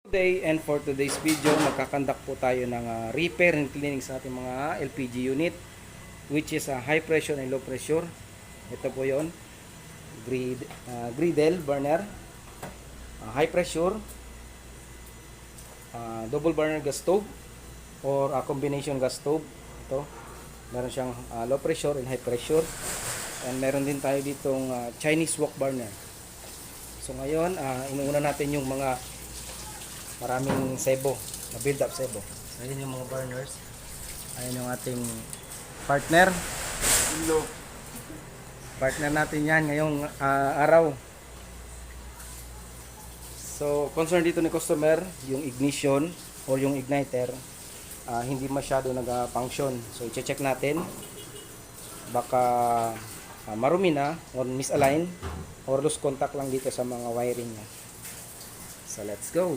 Today and for today's video, magkakandak po tayo ng repair and cleaning sa ating mga LPG unit, which is high pressure and low pressure. Ito po yon, griddle burner, high pressure, double burner gas stove or combination gas stove. Ito meron siyang low pressure and high pressure, and meron din tayo ditong Chinese wok burner. So ngayon, inuuna natin yung mga maraming sebo, na build up sebo. So ayun yung mga burners. Ayun yung ating partner. Hello. Partner natin yan ngayong araw. So concern dito ni customer, yung ignition or yung igniter hindi masyado nag-function. So i-check natin. Baka marumi na or misalign or loose contact lang dito sa mga wiring niya. So let's go.